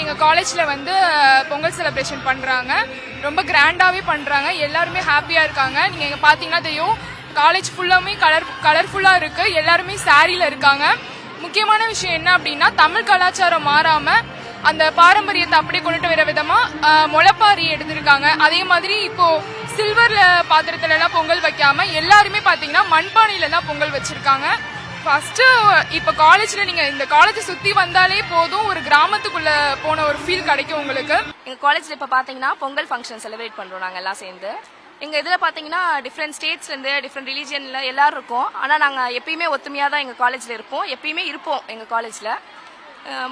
எங்கள் காலேஜில் வந்து பொங்கல் செலிப்ரேஷன் பண்ணுறாங்க. ரொம்ப கிராண்டாகவே பண்ணுறாங்க. எல்லாருமே ஹாப்பியாக இருக்காங்க. நீங்கள் இங்கே பார்த்தீங்கன்னா தெரியும், காலேஜ் ஃபுல்லாமே கலர்ஃபுல்லாக இருக்குது. எல்லாருமே சாரியில் இருக்காங்க. முக்கியமான விஷயம் என்ன அப்படின்னா, தமிழ் கலாச்சாரம் மாறாமல் அந்த பாரம்பரியத்தை அப்படியே கொண்டுட்டு வர விதமாக முளைப்பாரி எடுத்திருக்காங்க. அதே மாதிரி இப்போ சில்வர்ல பாத்திரத்துல எல்லாம் பொங்கல் வைக்காம எல்லாருமே பார்த்தீங்கன்னா மண்பானையில தான் பொங்கல் வச்சிருக்காங்க. ஃபர்ஸ்ட் இப்ப காலேஜ்ல நீங்க இந்த காலேஜ் சுத்தி வந்தாலே போதும், ஒரு கிராமத்துக்குள்ள போன ஒரு ஃபீல் கிடைக்கும் உங்களுக்கு. எங்க காலேஜ்ல இப்ப பாத்தீங்கன்னா பொங்கல் ஃபங்க்ஷன் செலிப்ரேட் பண்றோம் நாங்க எல்லாம் சேர்ந்து. எங்க இதுல பாத்தீங்கன்னா டிஃப்ரெண்ட் ஸ்டேட்ஸ்ல இருந்து டிஃப்ரெண்ட் ரிலீஜியன்ல எல்லாரும் இருக்கோம். ஆனா நாங்க எப்பயுமே ஒத்துமையா தான் எங்க காலேஜ்ல இருப்போம், எப்பயுமே இருப்போம் எங்க காலேஜ்ல.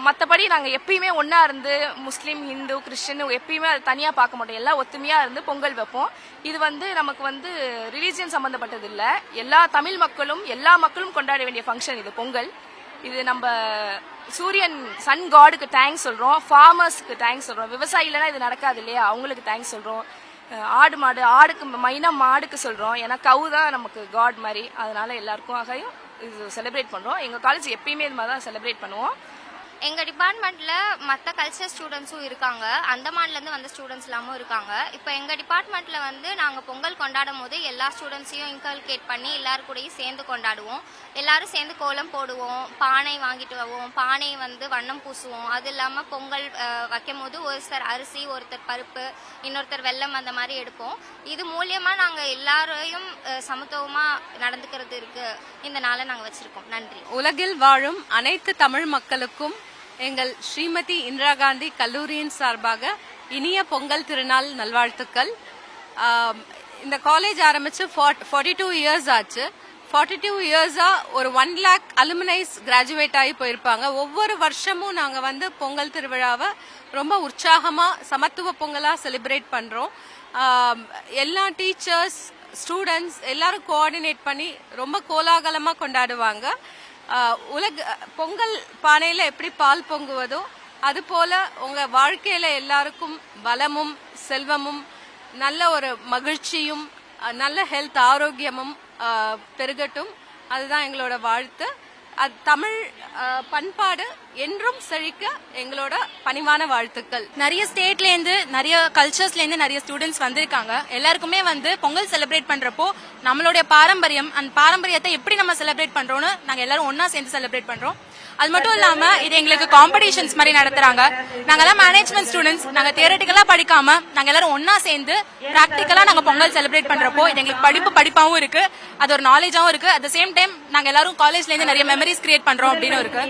மற்றபடி நாங்கள் எப்பயுமே ஒன்றா இருந்து முஸ்லீம், ஹிந்து, கிறிஸ்டின் எப்பயுமே அது தனியாக பார்க்க மாட்டோம். எல்லாம் ஒத்துமையாக இருந்து பொங்கல் வைப்போம். இது வந்து நமக்கு வந்து ரிலீஜியன் சம்மந்தப்பட்டது இல்லை, எல்லா தமிழ் மக்களும் எல்லா மக்களும் கொண்டாட வேண்டிய ஃபங்க்ஷன் இது பொங்கல். இது நம்ம சூரியன் சன் காடுக்கு தேங்க்ஸ் சொல்கிறோம், ஃபார்மர்ஸ்க்கு தேங்க்ஸ் சொல்கிறோம். விவசாயி இல்லைன்னா இது நடக்காது இல்லையா, அவங்களுக்கு தேங்க்ஸ் சொல்கிறோம். ஆடு மாடு, ஆடுக்கு மெயினாக மாடுக்கு சொல்கிறோம், ஏன்னா கவு தான் நமக்கு காட் மாதிரி. அதனால எல்லாருக்கும் ஆகையும் இது செலிப்ரேட் பண்ணுறோம். எங்கள் காலேஜ் எப்பயுமே இது மாதிரி தான் செலிப்ரேட் பண்ணுவோம். எங்க டிபார்ட்மெண்ட்ல மற்ற கல்ச்சர் ஸ்டூடெண்ட்ஸும் இருக்காங்க, அந்தமான்ல இருந்து வந்த ஸ்டூடெண்ட்ஸ் எல்லாமும் இருக்காங்க. இப்போ எங்க டிபார்ட்மெண்ட்ல வந்து நாங்க பொங்கல் கொண்டாடும் போது எல்லா ஸ்டூடெண்ட்ஸையும் இன்கல்கேட் பண்ணி எல்லாரும் கூடயும் சேர்ந்து கொண்டாடுவோம். எல்லாரும் சேர்ந்து கோலம் போடுவோம், பானை வாங்கிட்டு வருவோம், பானை வந்து வண்ணம் பூசுவோம். அது இல்லாம பொங்கல் வைக்கும் போது ஒருத்தர் அரிசி, ஒருத்தர் பருப்பு, இன்னொருத்தர் வெல்லம் அந்த மாதிரி எடுப்போம். இது மூலியமா நாங்க எல்லாரையும் சமத்துவமா நடந்துக்கிறது இருக்கு. இந்த நாளை நாங்க வச்சிருக்கோம். நன்றி. உலகில் வாழும் அனைத்து தமிழ் மக்களுக்கும் எங்கள் ஸ்ரீமதி இந்திரா காந்தி கல்லூரியின் சார்பாக இனிய பொங்கல் திருநாள் நல்வாழ்த்துக்கள். இந்த காலேஜ் ஆரம்பிச்சு 42 இயர்ஸ் ஆச்சு. 42 இயர்ஸா ஒரு 1 lakh அலுமினைஸ் கிராஜுவேட் ஆகி போயிருப்பாங்க. ஒவ்வொரு வருஷமும் நாங்க வந்து பொங்கல் திருவிழாவை ரொம்ப உற்சாகமா சமத்துவ பொங்கலா செலிப்ரேட் பண்றோம். எல்லா டீச்சர்ஸ், ஸ்டூடெண்ட்ஸ் எல்லாரும் கோஆர்டினேட் பண்ணி ரொம்ப கோலாகலமா கொண்டாடுவாங்க. பொங்கல் பானையில எப்படி பால் பொங்குவதோ அது போல உங்க வாழ்க்கையில எல்லாருக்கும் பலமும் செல்வமும் நல்ல ஒரு மகிழ்ச்சியும் நல்ல ஹெல்த் ஆரோக்கியமும் பெருகட்டும். அதுதான் எங்களோட வாழ்த்து. தமிழ் பண்பாடு என்றும் செழிக்க எங்களோட பணிவான வாழ்த்துக்கள். நிறைய ஸ்டேட்ல இருந்து நிறைய கல்ச்சர்ஸ்ல இருந்து நிறைய ஸ்டூடெண்ட்ஸ் வந்திருக்காங்க. எல்லாருக்குமே வந்து பொங்கல் செலிப்ரேட் பண்றப்போ நம்மளுடைய பாரம்பரியம், அந்த பாரம்பரியத்தை எப்படி நம்ம செலிப்ரேட் பண்றோம்னு நாங்க எல்லாரும் ஒன்னா சேர்ந்து செலிப்ரேட் பண்றோம். அது மட்டும் இல்லாம இது எங்களுக்கு காம்படிஷன்ஸ் மாதிரி நடத்துறாங்க. நாங்கெல்லாம் மேனேஜ்மெண்ட் ஸ்டூடெண்ட்ஸ், நாங்க தியரட்டிக்கலா படிக்காம நாங்க எல்லாரும் ஒன்னா சேர்ந்து பிராக்டிக்கலா நாங்க பொங்கல் செலிப்ரேட் பண்றப்போ இது எங்களுக்கு படிப்பாவும் இருக்கு, அது ஒரு நாலேஜாவும் இருக்கு. அட் த சேம் டைம் நாங்க எல்லாரும் காலேஜ்ல இருந்து நிறைய மெமரிஸ் கிரியேட் பண்றோம் அப்படின்னு இருக்கு.